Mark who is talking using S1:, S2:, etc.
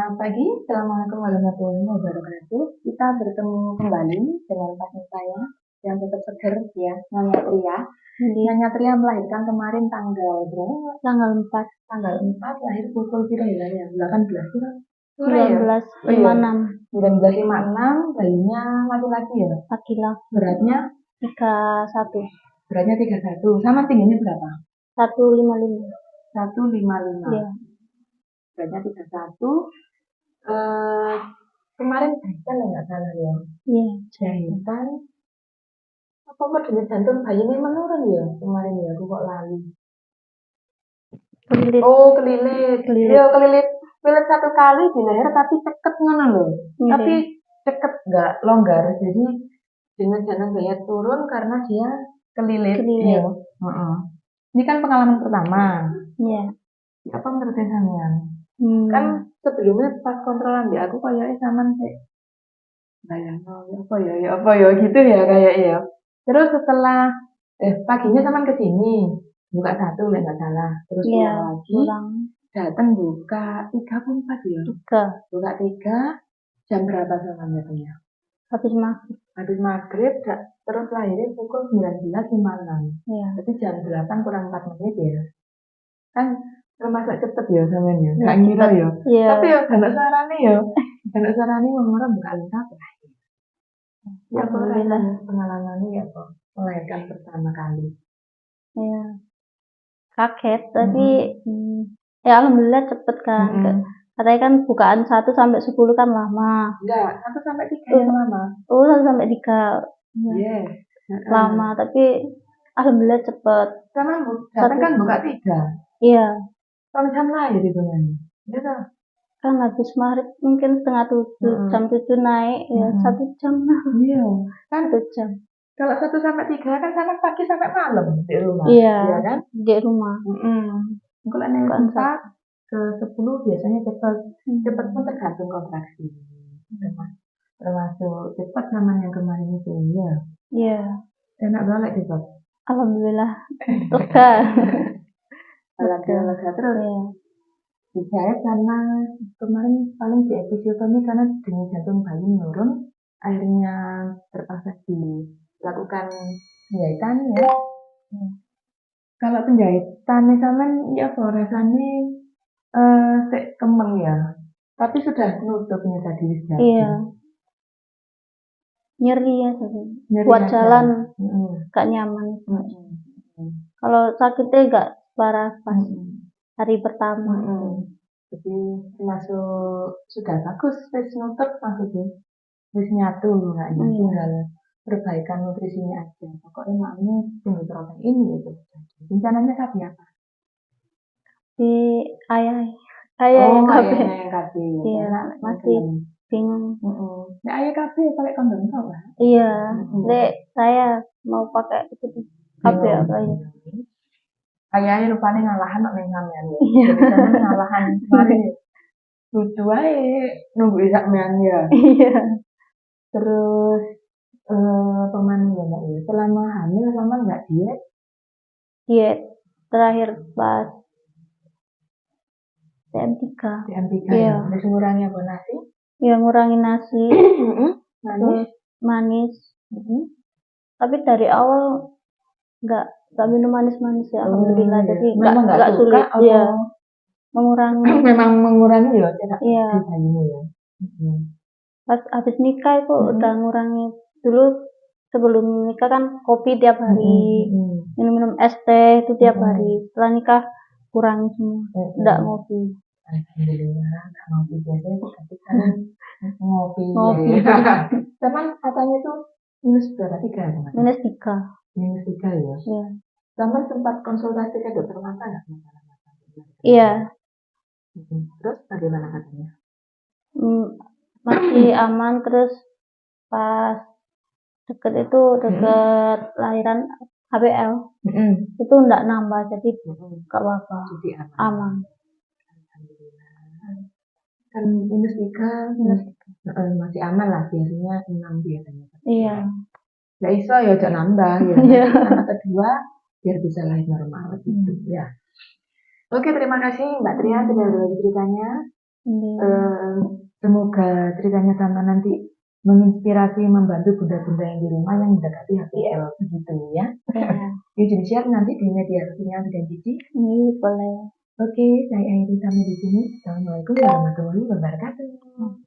S1: Selamat pagi, Assalamualaikum warahmatullahi wabarakatuh. Kita bertemu kembali dengan pasien saya yang tetap seger ya, Nyonya Tria. Nyonya Tria melahirkan kemarin tanggal berapa?
S2: Tanggal 4.
S1: Tanggal 4 lahir pukul berapa ya? 18
S2: sore ya? 19.56.
S1: 19.56, bayinya laki-laki ya?
S2: Laki-laki.
S1: Beratnya?
S2: 31.
S1: Beratnya 31. Sama tingginya berapa?
S2: 155.
S1: 155.
S2: Iya.
S1: Beratnya 31. Kemarin jahitan ya nggak salah ya?
S2: Iya.
S1: Jahitan. Apa denyut jantung bayinya menurun ya kemarin ya? Aku kok lali.
S2: Kelilit.
S1: Oh, kelilit. Iya, kelilit. Kelilit satu kali di leher tapi ceket ngono loh. Tapi ceket nggak longgar. Jadi denyut jantung bayinya turun karena dia kelilit. Iya. Ini kan pengalaman pertama.
S2: Iya.
S1: Apa menurut sampean? Kan sebelumnya pas kontrolan di aku kayaknya sampean kayak bayangno apa ya gitu ya kayak ya. Terus setelah paginya sampean ke sini buka 1 lah nggak salah. Terus pulang lagi datang buka 34 ya. Buka 3 jam berapa sampean datangnya? Habis maghrib terus lahirnya pukul 19.56. Iya. Berarti jam 8 kurang 4 menit ya. Kan termasuk cepet ya sampean ya. Enggak ngira ya.
S2: Iya.
S1: Tapi ya gak sarane ya. Gak sarane wong ora buka apa. Ya alhamdulillah pengalamannya ya kok melahirkan pertama kali.
S2: Iya. Kaget tapi ya alhamdulillah cepet kan. Katanya kan bukaan 1 sampai 10 kan lama.
S1: Enggak, 1 sampai 3 yang lama.
S2: Oh, 1 sampai 3.
S1: Yes.
S2: Lama tapi alhamdulillah cepet.
S1: Karena kan buka 3.
S2: Iya.
S1: Kalau jam lahir itu kan. Iya toh.
S2: Kan habis maghrib mungkin setengah 7, jam 7 naik ya 1 jam.
S1: Iya. Kan
S2: 1 jam.
S1: Kalau 1 sampai 3 kan sana pagi sampai malam di rumah.
S2: Iya
S1: kan?
S2: Di rumah.
S1: Kalau naik 4 ke 10 biasanya cepat. Cepat pun tergantung kontraksi. Termasuk cepat sama yang kemarin itu ya.
S2: Iya.
S1: Enak banget deh Bob.
S2: Alhamdulillah. Lega.
S1: Alhamdulillah terus. Iya. Dijahit karena kemarin paling di episiotomi karena denyut jantung bayi menurun, akhirnya terpaksa dilakukan penjahitan ya. Kalau penjahitan misalnya ya rasanya kemeng ya, tapi sudah nutupnya tadi sudah.
S2: Iya. Nyeri ya buat jalan gak nyaman. Kalau sakitnya gak parah pas hari pertama.
S1: Jadi masuk sudah bagus, wis nutup maksudnya, wis nyatu nggak tinggal perbaikan nutrisinya aja. Pokoknya maknya tinggi protein gitu. Rencananya sapi apa?
S2: Di ayah yang
S1: KB.
S2: Iya, masih bingung.
S1: Nah, ayah KB pakai kondom tau lah.
S2: Iya, saya mau pakai itu KB apa ya?
S1: Kayaknya rupanya ngalahan kok sampean ya. Jadi sampean ngalahan kemarin lucu aja nunggu sampean ya.
S2: Iya.
S1: Terus pemain ya Mbak ya. Selama hamil sama nggak diet?
S2: Diet terakhir pas TM3.
S1: Ya. Terus ngurangi apa nasi?
S2: Ya ngurangi nasi. Manis. Tapi dari awal nggak minum manis-manis ya, alhamdulillah. Jadi nggak sulit ya mengurangi.
S1: Memang mengurangi ya,
S2: iya.
S1: Ya.
S2: Pas habis nikah itu udah ngurangi. Dulu sebelum nikah kan kopi tiap hari, minum es teh itu tiap hari. Setelah nikah kurang semua, nggak ngopi.
S1: Alhamdulillah nggak ngopi biasanya tapi kan ngopi. Teman katanya tuh minus berapa 3?
S2: Minus 3.
S1: Minus 3 ya? Iya. Sama sempat konsultasi ke dokter mata nggak masalah-masalah?
S2: Iya.
S1: Terus bagaimana katanya?
S2: Masih aman. Terus pas deket lahiran HBL itu nggak nambah, jadi nggak apa-apa.
S1: Jadi
S2: aman.
S1: Alhamdulillah. Kan minus 3 masih aman lah, biasanya 6 biasanya.
S2: Iya.
S1: Ya iso ya jangan nambah ya. Anak kedua biar bisa lahir normal gitu ya. Oke, terima kasih Mbak Tria sudah berbagi ceritanya. Semoga ceritanya sama nanti menginspirasi, membantu bunda-bunda yang di rumah yang mendekati HPL begitu ya. Yuk jadi share nanti di media sosial dan Cici.
S2: Boleh.
S1: Oke, saya akhiri sampai di sini. Assalamualaikum warahmatullahi wabarakatuh.